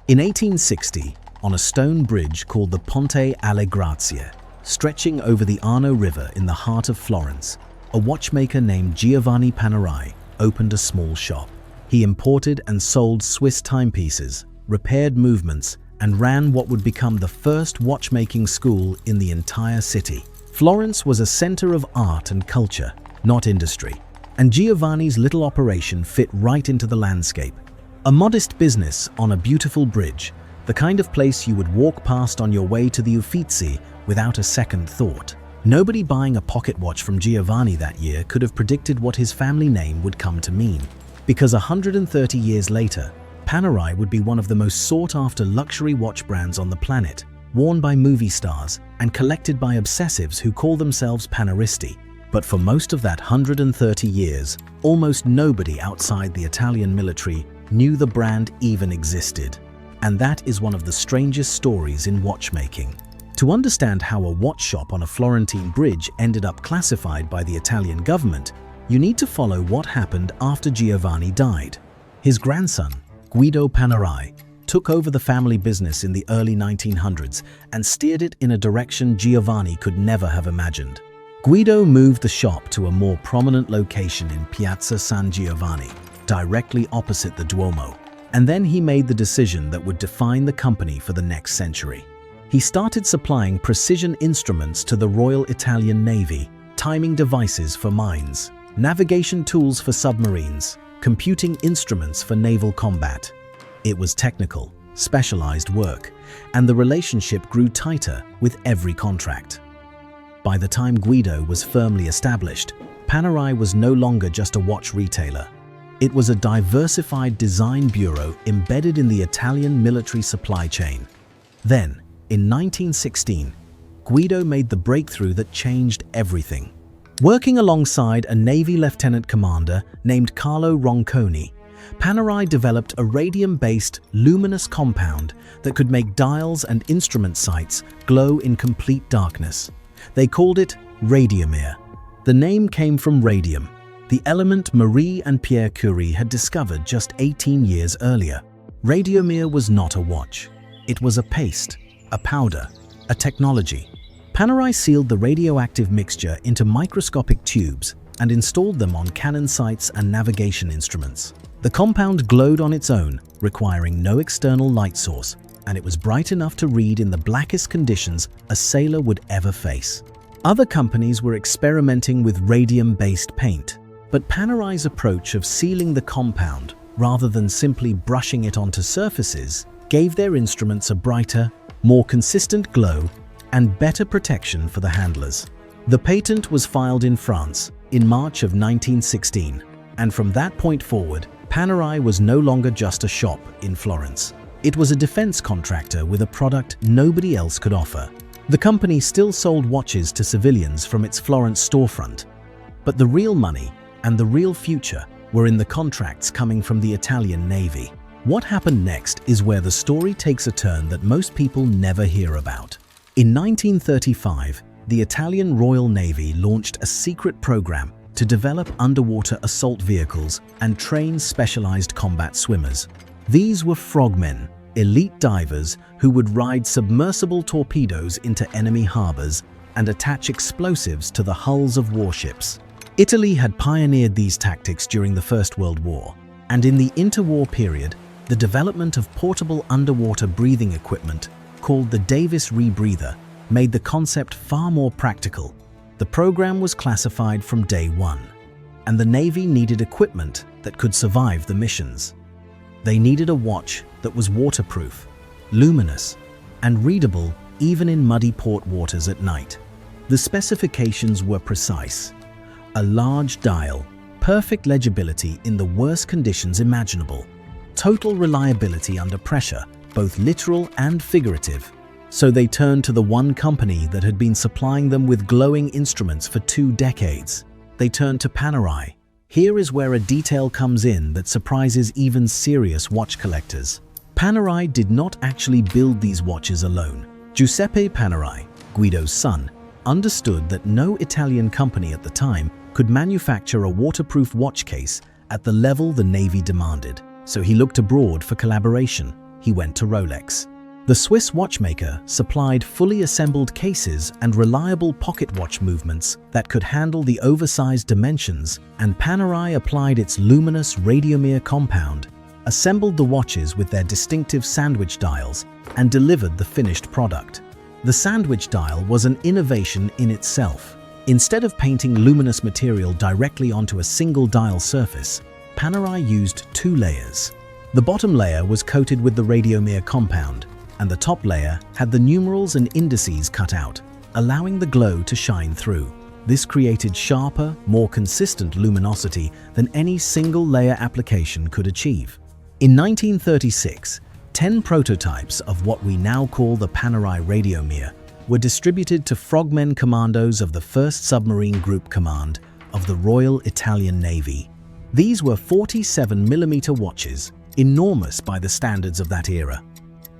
In 1860, on a stone bridge called the Ponte alle Grazie, stretching over the Arno River in the heart of Florence, a watchmaker named Giovanni Panerai opened a small shop. He imported and sold Swiss timepieces, repaired movements, and ran what would become the first watchmaking school in the entire city. Florence was a center of art and culture, not industry, and Giovanni's little operation fit right into the landscape. A modest business on a beautiful bridge, the kind of place you would walk past on your way to the Uffizi without a second thought. Nobody buying a pocket watch from Giovanni that year could have predicted what his family name would come to mean, because 130 years later, Panerai would be one of the most sought-after luxury watch brands on the planet, worn by movie stars and collected by obsessives who call themselves Paneristi. But for most of that 130 years, almost nobody outside the Italian military knew the brand even existed. And that is one of the strangest stories in watchmaking. To understand how a watch shop on a Florentine bridge ended up classified by the Italian government, you need to follow what happened after Giovanni died. His grandson, Guido Panerai, took over the family business in the early 1900s and steered it in a direction Giovanni could never have imagined. Guido moved the shop to a more prominent location in Piazza San Giovanni, directly opposite the Duomo, and then he made the decision that would define the company for the next century. He started supplying precision instruments to the Royal Italian Navy, timing devices for mines, navigation tools for submarines, computing instruments for naval combat. It was technical, specialized work, and the relationship grew tighter with every contract. By the time Guido was firmly established, Panerai was no longer just a watch retailer. It was a diversified design bureau embedded in the Italian military supply chain. Then, in 1916, Guido made the breakthrough that changed everything. Working alongside a Navy lieutenant commander named Carlo Ronconi, Panerai developed a radium-based, luminous compound that could make dials and instrument sights glow in complete darkness. They called it Radiomir. The name came from radium, the element Marie and Pierre Curie had discovered just 18 years earlier. Radiomir was not a watch. It was a paste, a powder, a technology. Panerai sealed the radioactive mixture into microscopic tubes and installed them on cannon sights and navigation instruments. The compound glowed on its own, requiring no external light source, and it was bright enough to read in the blackest conditions a sailor would ever face. Other companies were experimenting with radium-based paint, but Panerai's approach of sealing the compound rather than simply brushing it onto surfaces gave their instruments a brighter, more consistent glow and better protection for the handlers. The patent was filed in France in March of 1916, and from that point forward, Panerai was no longer just a shop in Florence. It was a defense contractor with a product nobody else could offer. The company still sold watches to civilians from its Florence storefront, but the real money and the real future were in the contracts coming from the Italian Navy. What happened next is where the story takes a turn that most people never hear about. In 1935, the Italian Royal Navy launched a secret program to develop underwater assault vehicles and train specialized combat swimmers. These were frogmen, elite divers who would ride submersible torpedoes into enemy harbors and attach explosives to the hulls of warships. Italy had pioneered these tactics during the First World War, and in the interwar period, the development of portable underwater breathing equipment called the Davis rebreather made the concept far more practical. The program was classified from day one, and the Navy needed equipment that could survive the missions. They needed a watch that was waterproof, luminous, and readable even in muddy port waters at night. The specifications were precise. A large dial, perfect legibility in the worst conditions imaginable, total reliability under pressure, both literal and figurative. So they turned to the one company that had been supplying them with glowing instruments for 2 decades. They turned to Panerai. Here is where a detail comes in that surprises even serious watch collectors. Panerai did not actually build these watches alone. Giuseppe Panerai, Guido's son, understood that no Italian company at the time could manufacture a waterproof watch case at the level the Navy demanded. So he looked abroad for collaboration. he went to Rolex. The Swiss watchmaker supplied fully assembled cases and reliable pocket watch movements that could handle the oversized dimensions, and Panerai applied its luminous Radiomir compound, assembled the watches with their distinctive sandwich dials, and delivered the finished product. The sandwich dial was an innovation in itself. Instead of painting luminous material directly onto a single dial surface, Panerai used two layers. The bottom layer was coated with the Radiomir compound, and the top layer had the numerals and indices cut out, allowing the glow to shine through. This created sharper, more consistent luminosity than any single-layer application could achieve. In 1936, 10 prototypes of what we now call the Panerai Radiomir were distributed to frogmen commandos of the 1st Submarine Group Command of the Royal Italian Navy. These were 47mm watches, enormous by the standards of that era.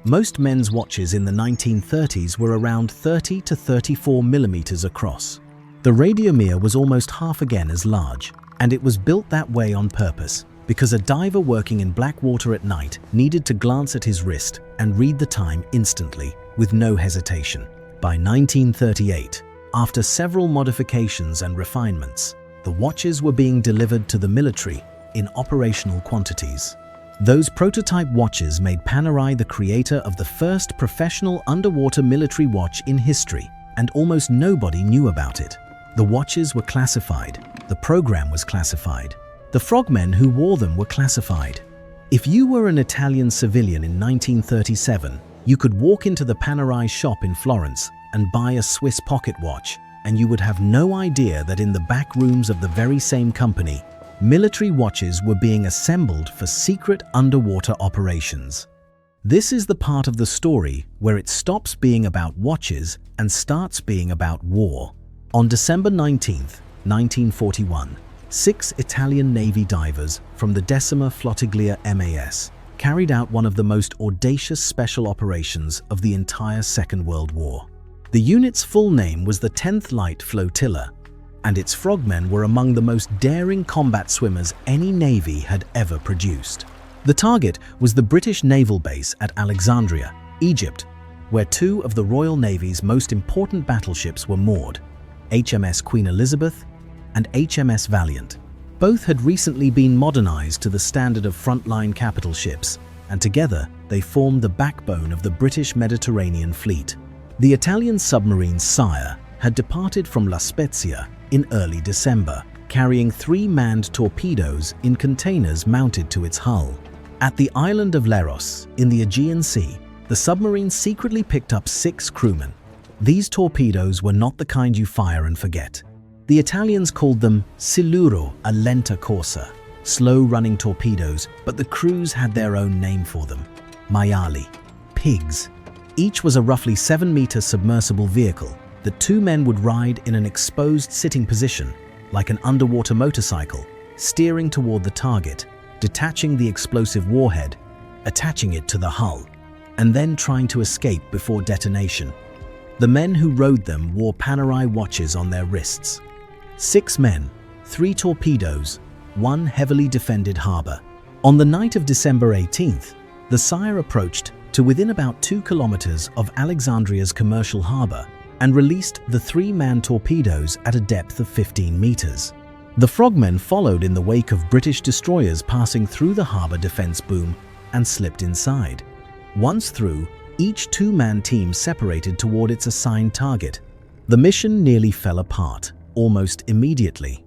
Most men's watches in the 1930s were around 30 to 34mm across. The Radiomir was almost half again as large, and it was built that way on purpose, because a diver working in black water at night needed to glance at his wrist and read the time instantly, with no hesitation. By 1938, after several modifications and refinements, the watches were being delivered to the military in operational quantities. Those prototype watches made Panerai the creator of the first professional underwater military watch in history, and almost nobody knew about it. The watches were classified, the program was classified. The frogmen who wore them were classified. If you were an Italian civilian in 1937, you could walk into the Panerai shop in Florence and buy a Swiss pocket watch, and you would have no idea that in the back rooms of the very same company, military watches were being assembled for secret underwater operations. This is the part of the story where it stops being about watches and starts being about war. On December 19, 1941, 6 Italian Navy divers from the 10th Flottiglia MAS carried out one of the most audacious special operations of the entire Second World War. The unit's full name was the 10th Light Flotilla, and its frogmen were among the most daring combat swimmers any navy had ever produced. The target was the British naval base at Alexandria, Egypt, where 2 of the Royal Navy's most important battleships were moored, HMS Queen Elizabeth and HMS Valiant. Both had recently been modernized to the standard of frontline capital ships, and together they formed the backbone of the British Mediterranean fleet. The Italian submarine Sire had departed from La Spezia in early December, carrying 3 manned torpedoes in containers mounted to its hull. At the island of Leros, in the Aegean Sea, the submarine secretly picked up 6 crewmen. These torpedoes were not the kind you fire and forget. The Italians called them siluro a lenta corsa, slow-running torpedoes, but the crews had their own name for them, maiali, pigs. Each was a roughly 7-meter submersible vehicle that 2 men would ride in an exposed sitting position, like an underwater motorcycle, steering toward the target, detaching the explosive warhead, attaching it to the hull, and then trying to escape before detonation. The men who rode them wore Panerai watches on their wrists. 6 men, 3 torpedoes, 1 heavily defended harbor. On the night of December 18th, the Sire approached to within about 2 kilometers of Alexandria's commercial harbor and released the 3-man torpedoes at a depth of 15 meters. The frogmen followed in the wake of British destroyers passing through the harbor defense boom and slipped inside. Once through, each 2-man team separated toward its assigned target. The mission nearly fell apart, almost immediately.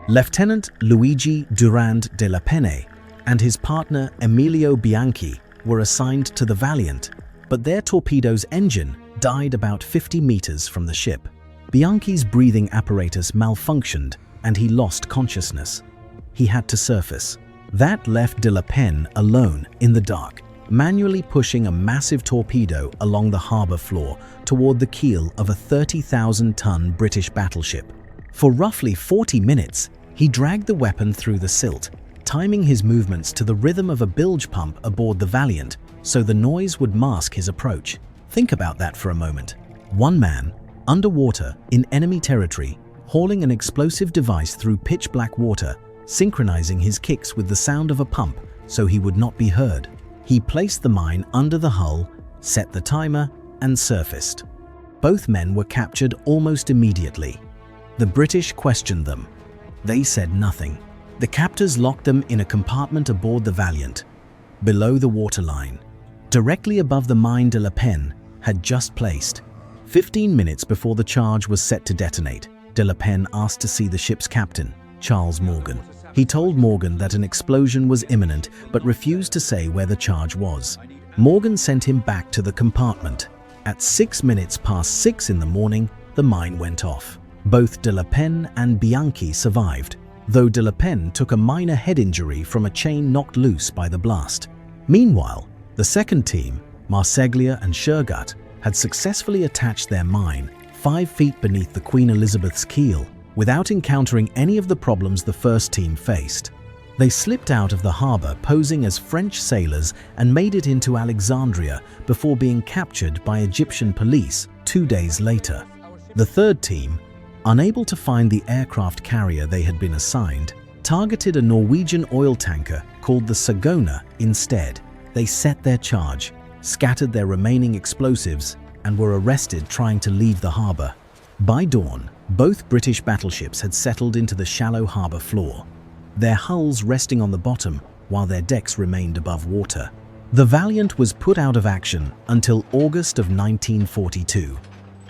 Lieutenant Luigi Durand de la Penne and his partner Emilio Bianchi were assigned to the Valiant, but their torpedo's engine died about 50 meters from the ship. Bianchi's breathing apparatus malfunctioned and he lost consciousness. He had to surface. That left de la Penne alone in the dark, manually pushing a massive torpedo along the harbor floor toward the keel of a 30,000-ton British battleship. For roughly 40 minutes, he dragged the weapon through the silt, timing his movements to the rhythm of a bilge pump aboard the Valiant so the noise would mask his approach. Think about that for a moment. One man, underwater in enemy territory, hauling an explosive device through pitch-black water, synchronizing his kicks with the sound of a pump so he would not be heard. He placed the mine under the hull, set the timer, and surfaced. Both men were captured almost immediately. The British questioned them. They said nothing. The captors locked them in a compartment aboard the Valiant, below the waterline, directly above the mine de la Pen had just placed. 15 minutes before the charge was set to detonate, de la Pen asked to see the ship's captain, Charles Morgan. He told Morgan that an explosion was imminent but refused to say where the charge was. Morgan sent him back to the compartment. At 6 minutes past 6 in the morning, the mine went off. Both de la Pen and Bianchi survived, though de la Pen took a minor head injury from a chain knocked loose by the blast. Meanwhile, the second team, Marseglia and Shergut, had successfully attached their mine 5 feet beneath the Queen Elizabeth's keel without encountering any of the problems the first team faced. They slipped out of the harbor posing as French sailors and made it into Alexandria before being captured by Egyptian police 2 days later. The third team, unable to find the aircraft carrier they had been assigned, targeted a Norwegian oil tanker called the Sagona instead. They set their charge, scattered their remaining explosives, and were arrested trying to leave the harbor. By dawn, both British battleships had settled into the shallow harbor floor, their hulls resting on the bottom while their decks remained above water. The Valiant was put out of action until August of 1942.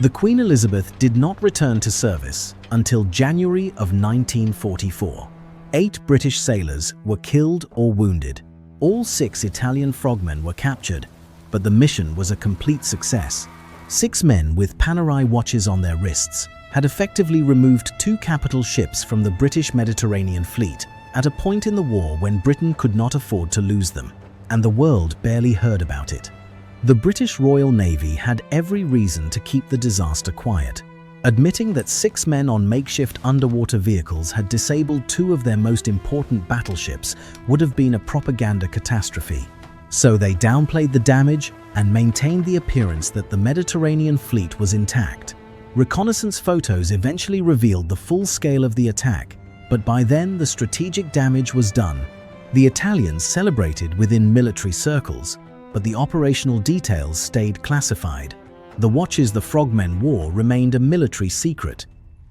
The Queen Elizabeth did not return to service until January of 1944. 8 British sailors were killed or wounded. All 6 Italian frogmen were captured, but the mission was a complete success. 6 men with Panerai watches on their wrists had effectively removed 2 capital ships from the British Mediterranean fleet at a point in the war when Britain could not afford to lose them, and the world barely heard about it. The British Royal Navy had every reason to keep the disaster quiet, admitting that 6 men on makeshift underwater vehicles had disabled 2 of their most important battleships would have been a propaganda catastrophe. So they downplayed the damage and maintained the appearance that the Mediterranean fleet was intact. Reconnaissance photos eventually revealed the full scale of the attack, but by then the strategic damage was done. The Italians celebrated within military circles, but the operational details stayed classified. The watches the frogmen wore remained a military secret.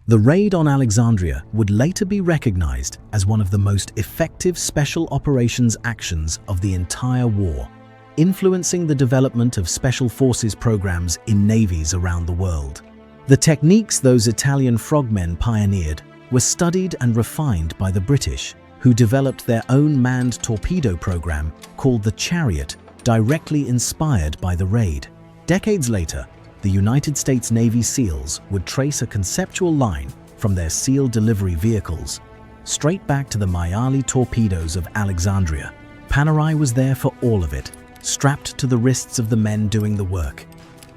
The raid on Alexandria would later be recognized as one of the most effective special operations actions of the entire war, influencing the development of special forces programs in navies around the world. The techniques those Italian frogmen pioneered were studied and refined by the British, who developed their own manned torpedo program called the Chariot, directly inspired by the raid. Decades later, the United States Navy SEALs would trace a conceptual line from their SEAL delivery vehicles straight back to the Maiali torpedoes of Alexandria. Panerai was there for all of it, strapped to the wrists of the men doing the work.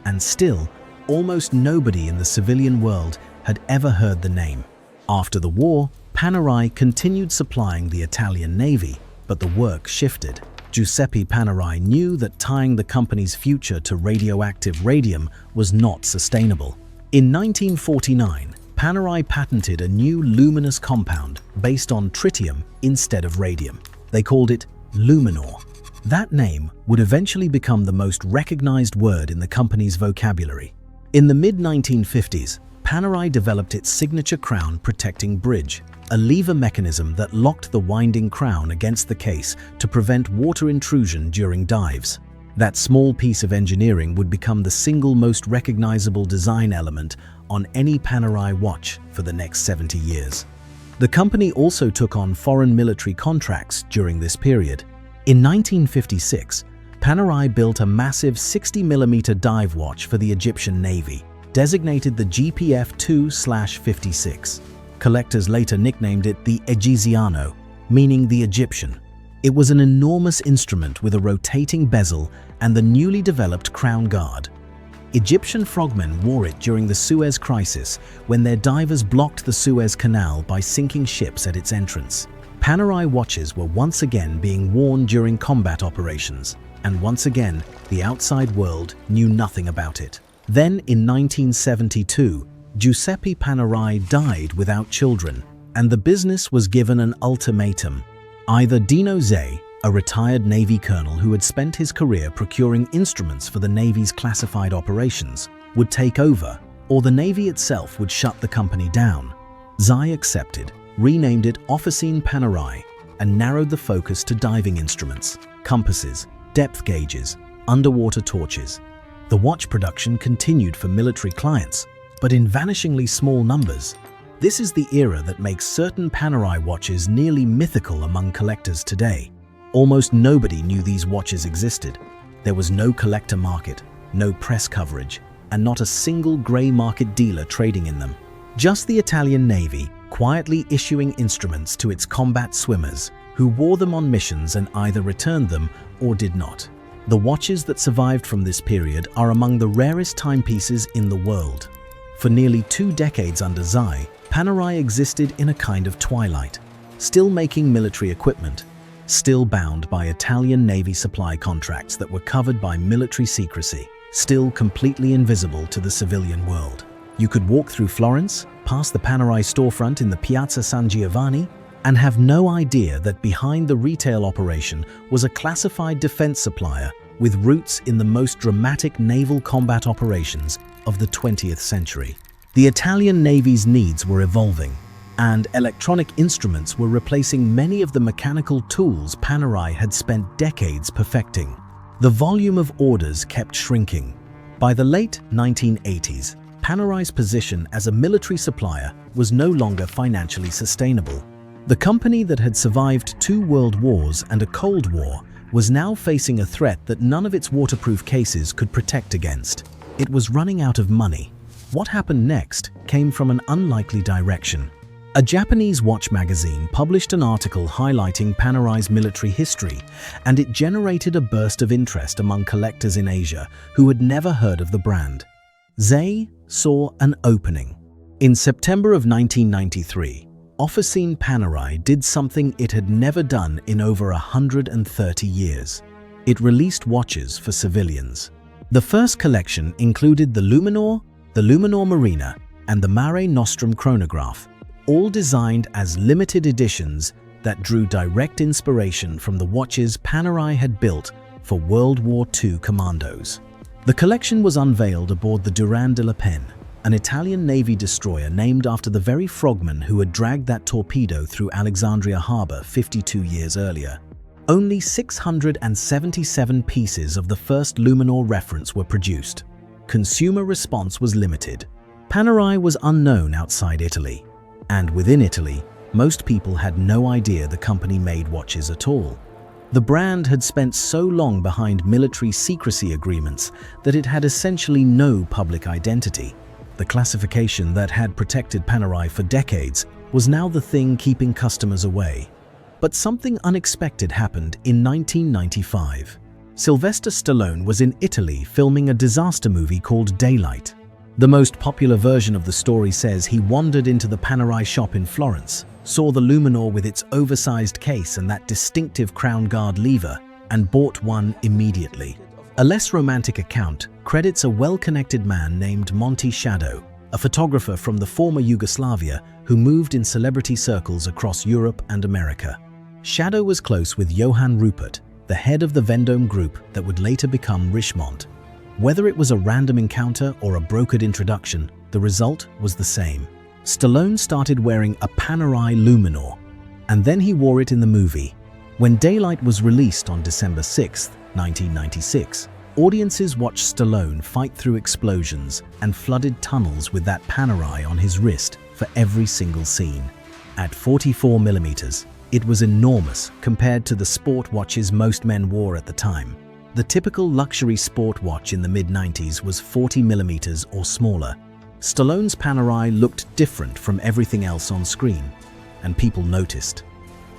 And still, almost nobody in the civilian world had ever heard the name. After the war, Panerai continued supplying the Italian Navy, but the work shifted. Giuseppe Panerai knew that tying the company's future to radioactive radium was not sustainable. In 1949, Panerai patented a new luminous compound based on tritium instead of radium. They called it Luminor. That name would eventually become the most recognized word in the company's vocabulary. In the mid-1950s, Panerai developed its signature crown protecting bridge, a lever mechanism that locked the winding crown against the case to prevent water intrusion during dives. That small piece of engineering would become the single most recognizable design element on any Panerai watch for the next 70 years. The company also took on foreign military contracts during this period. In 1956, Panerai built a massive 60mm dive watch for the Egyptian Navy, designated the GPF-2/56. Collectors later nicknamed it the Egiziano, meaning the Egyptian. It was an enormous instrument with a rotating bezel and the newly developed crown guard. Egyptian frogmen wore it during the Suez Crisis when their divers blocked the Suez Canal by sinking ships at its entrance. Panerai watches were once again being worn during combat operations, and once again the outside world knew nothing about it. Then in 1972, Giuseppe Panerai died without children, and the business was given an ultimatum. Either Dino Zay, a retired Navy colonel who had spent his career procuring instruments for the Navy's classified operations, would take over, or the Navy itself would shut the company down. Zai accepted, renamed it Officine Panerai, and narrowed the focus to diving instruments, compasses, depth gauges, underwater torches. The watch production continued for military clients, but in vanishingly small numbers. This is the era that makes certain Panerai watches nearly mythical among collectors today. Almost nobody knew these watches existed. There was no collector market, no press coverage, and not a single grey market dealer trading in them. Just the Italian Navy quietly issuing instruments to its combat swimmers, who wore them on missions and either returned them or did not. The watches that survived from this period are among the rarest timepieces in the world. For nearly 2 decades under Zai, Panerai existed in a kind of twilight, still making military equipment, still bound by Italian Navy supply contracts that were covered by military secrecy, still completely invisible to the civilian world. You could walk through Florence, past the Panerai storefront in the Piazza San Giovanni, and have no idea that behind the retail operation was a classified defense supplier with roots in the most dramatic naval combat operations of the 20th century. The Italian Navy's needs were evolving, and electronic instruments were replacing many of the mechanical tools Panerai had spent decades perfecting. The volume of orders kept shrinking. By the late 1980s, Panerai's position as a military supplier was no longer financially sustainable. The company that had survived 2 world wars and a Cold War was now facing a threat that none of its waterproof cases could protect against. It was running out of money. What happened next came from an unlikely direction. A Japanese watch magazine published an article highlighting Panerai's military history, and it generated a burst of interest among collectors in Asia who had never heard of the brand. Zai saw an opening. In September of 1993, Officine Panerai did something it had never done in over 130 years. It released watches for civilians. The first collection included the Luminor, the Luminor Marina, and the Mare Nostrum chronograph, all designed as limited editions that drew direct inspiration from the watches Panerai had built for World War II commandos. The collection was unveiled aboard the Durand de la Penne, an Italian Navy destroyer named after the very frogmen who had dragged that torpedo through Alexandria harbor 52 years earlier. Only 677 pieces of the first Luminor reference were produced. Consumer response was limited. Panerai was unknown outside Italy, and within Italy, most people had no idea the company made watches at all. The brand had spent so long behind military secrecy agreements that it had essentially no public identity. The classification that had protected Panerai for decades was now the thing keeping customers away. But something unexpected happened in 1995. Sylvester Stallone was in Italy filming a disaster movie called Daylight. The most popular version of the story says he wandered into the Panerai shop in Florence, saw the Luminor with its oversized case and that distinctive crown guard lever, and bought one immediately. A less romantic account credits a well-connected man named Monty Shadow, a photographer from the former Yugoslavia who moved in celebrity circles across Europe and America. Shadow was close with Johann Rupert, the head of the Vendome group that would later become Richemont. Whether it was a random encounter or a brokered introduction, the result was the same. Stallone started wearing a Panerai Luminor, and then he wore it in the movie. When Daylight was released on December 6, 1996, audiences watched Stallone fight through explosions and flooded tunnels with that Panerai on his wrist for every single scene. At 44mm, it was enormous compared to the sport watches most men wore at the time. The typical luxury sport watch in the mid-90s was 40mm or smaller. Stallone's Panerai looked different from everything else on screen, and people noticed.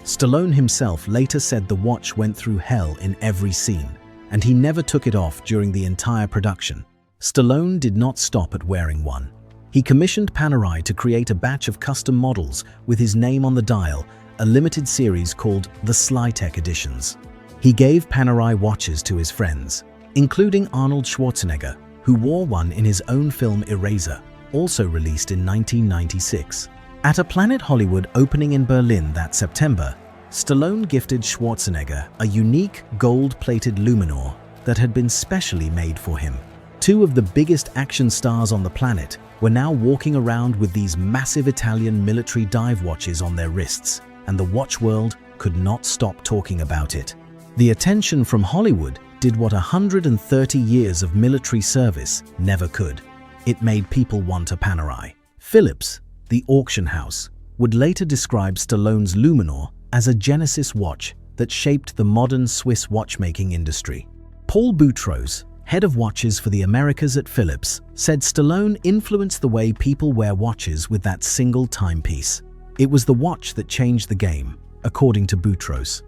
Stallone himself later said the watch went through hell in every scene, and he never took it off during the entire production. Stallone did not stop at wearing one. He commissioned Panerai to create a batch of custom models with his name on the dial, a limited series called the Slytech editions. He gave Panerai watches to his friends, including Arnold Schwarzenegger, who wore one in his own film Eraser, also released in 1996. At a Planet Hollywood opening in Berlin that September, Stallone gifted Schwarzenegger a unique gold-plated Luminor that had been specially made for him. Two of the biggest action stars on the planet were now walking around with these massive Italian military dive watches on their wrists, and the watch world could not stop talking about it. The attention from Hollywood did what 130 years of military service never could. It made people want a Panerai. Phillips, the auction house, would later describe Stallone's Luminor as a Genesis watch that shaped the modern Swiss watchmaking industry. Paul Boutros, head of watches for the Americas at Phillips, said Stallone influenced the way people wear watches with that single timepiece. It was the watch that changed the game, according to Boutros.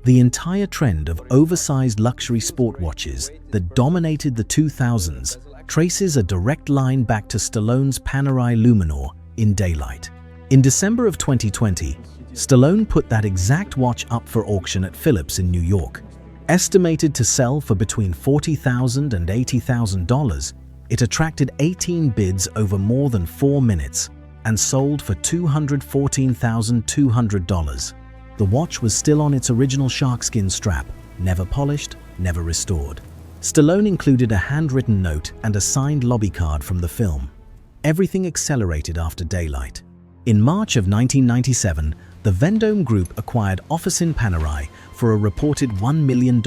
The entire trend of oversized luxury sport watches that dominated the 2000s traces a direct line back to Stallone's Panerai Luminor in daylight. In December of 2020, Stallone put that exact watch up for auction at Phillips in New York. Estimated to sell for between $40,000 and $80,000, it attracted 18 bids over more than 4 minutes and sold for $214,200. The watch was still on its original sharkskin strap, never polished, never restored. Stallone included a handwritten note and a signed lobby card from the film. Everything accelerated after daylight. In March of 1997, the Vendome Group acquired office in Panerai for a reported $1 million,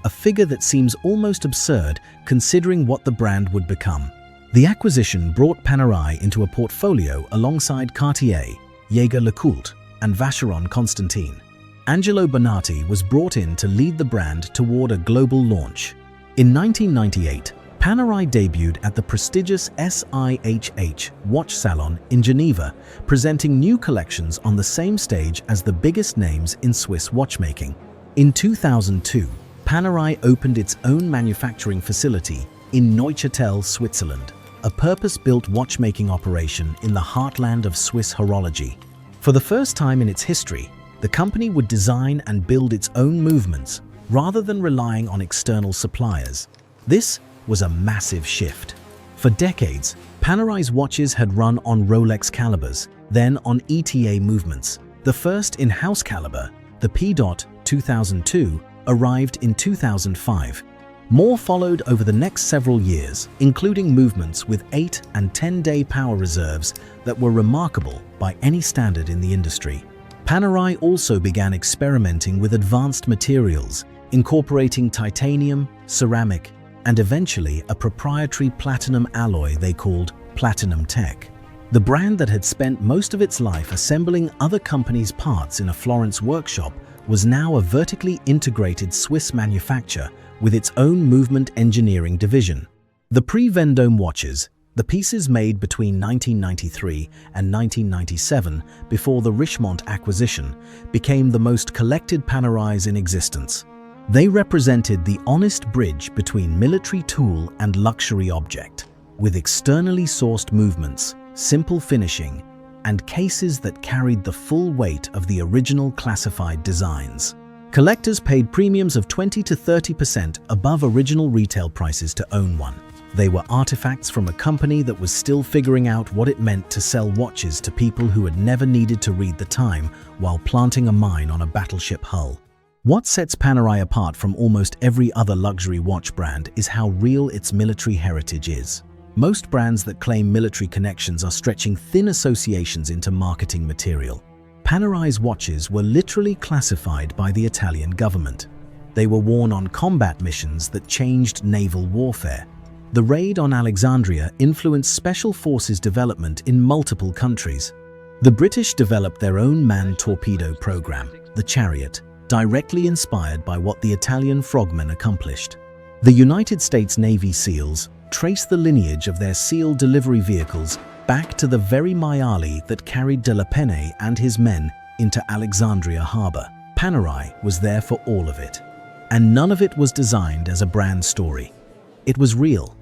a figure that seems almost absurd considering what the brand would become. The acquisition brought Panerai into a portfolio alongside Cartier, Jaeger-LeCoultre, and Vacheron Constantin. Angelo Bonatti was brought in to lead the brand toward a global launch. In 1998, Panerai debuted at the prestigious SIHH watch salon in Geneva, presenting new collections on the same stage as the biggest names in Swiss watchmaking. In 2002, Panerai opened its own manufacturing facility in Neuchâtel, Switzerland, a purpose-built watchmaking operation in the heartland of Swiss horology. For the first time in its history, the company would design and build its own movements rather than relying on external suppliers. This was a massive shift. For decades, Panerai's watches had run on Rolex calibers, then on ETA movements. The first in-house caliber, the P-Dot 2002, arrived in 2005. More followed over the next several years, including movements with 8- and 10-day power reserves that were remarkable by any standard in the industry. Panerai also began experimenting with advanced materials, incorporating titanium, ceramic, and eventually a proprietary platinum alloy they called Platinum Tech. The brand that had spent most of its life assembling other companies' parts in a Florence workshop was now a vertically integrated Swiss manufacturer with its own movement engineering division. The pre-Vendome watches, the pieces made between 1993 and 1997 before the Richemont acquisition, became the most collected Panerais in existence. They represented the honest bridge between military tool and luxury object, with externally sourced movements, simple finishing, and cases that carried the full weight of the original classified designs. Collectors paid premiums of 20 to 30% above original retail prices to own one. They were artifacts from a company that was still figuring out what it meant to sell watches to people who had never needed to read the time while planting a mine on a battleship hull. What sets Panerai apart from almost every other luxury watch brand is how real its military heritage is. Most brands that claim military connections are stretching thin associations into marketing material. Panerai's watches were literally classified by the Italian government. They were worn on combat missions that changed naval warfare. The raid on Alexandria influenced special forces development in multiple countries. The British developed their own manned torpedo program, the Chariot, directly inspired by what the Italian frogmen accomplished. The United States Navy SEALs traced the lineage of their SEAL delivery vehicles back to the very maiali that carried De La Penne and his men into Alexandria harbor. Panerai was there for all of it. And none of it was designed as a brand story. It was real.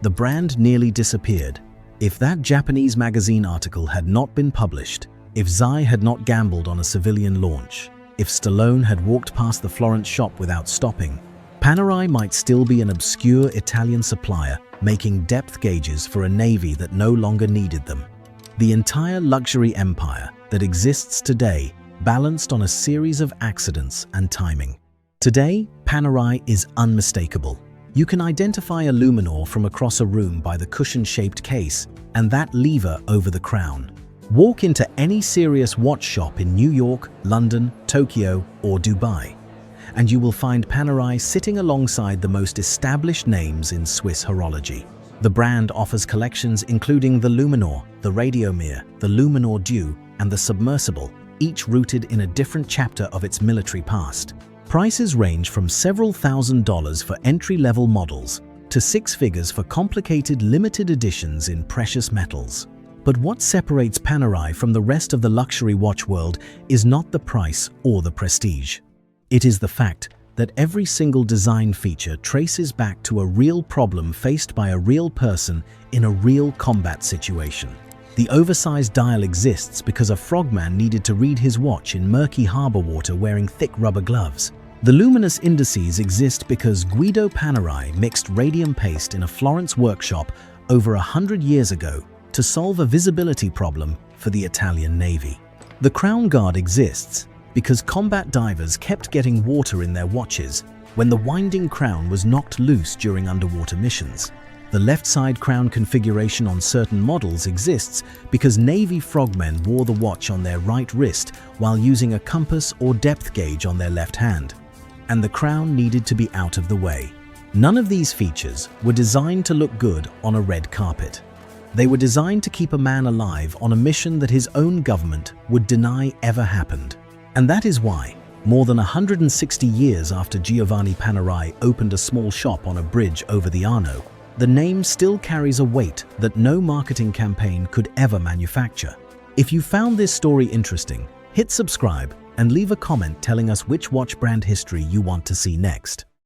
The brand nearly disappeared. If that Japanese magazine article had not been published, if Zai had not gambled on a civilian launch, if Stallone had walked past the Florence shop without stopping, Panerai might still be an obscure Italian supplier making depth gauges for a navy that no longer needed them. The entire luxury empire that exists today balanced on a series of accidents and timing. Today, Panerai is unmistakable. You can identify a Luminor from across a room by the cushion-shaped case and that lever over the crown. Walk into any serious watch shop in New York, London, Tokyo, or Dubai, and you will find Panerai sitting alongside the most established names in Swiss horology. The brand offers collections including the Luminor, the Radiomir, the Luminor Due, and the Submersible, each rooted in a different chapter of its military past. Prices range from several $1,000s for entry-level models to six figures for complicated limited editions in precious metals. But what separates Panerai from the rest of the luxury watch world is not the price or the prestige. It is the fact that every single design feature traces back to a real problem faced by a real person in a real combat situation. The oversized dial exists because a frogman needed to read his watch in murky harbor water wearing thick rubber gloves. The luminous indices exist because Guido Panerai mixed radium paste in a Florence workshop over 100 years ago to solve a visibility problem for the Italian Navy. The crown guard exists because combat divers kept getting water in their watches when the winding crown was knocked loose during underwater missions. The left side crown configuration on certain models exists because Navy frogmen wore the watch on their right wrist while using a compass or depth gauge on their left hand, and the crown needed to be out of the way. None of these features were designed to look good on a red carpet. They were designed to keep a man alive on a mission that his own government would deny ever happened. And that is why, more than 160 years after Giovanni Panerai opened a small shop on a bridge over the Arno, the name still carries a weight that no marketing campaign could ever manufacture. If you found this story interesting, hit subscribe and leave a comment telling us which watch brand history you want to see next.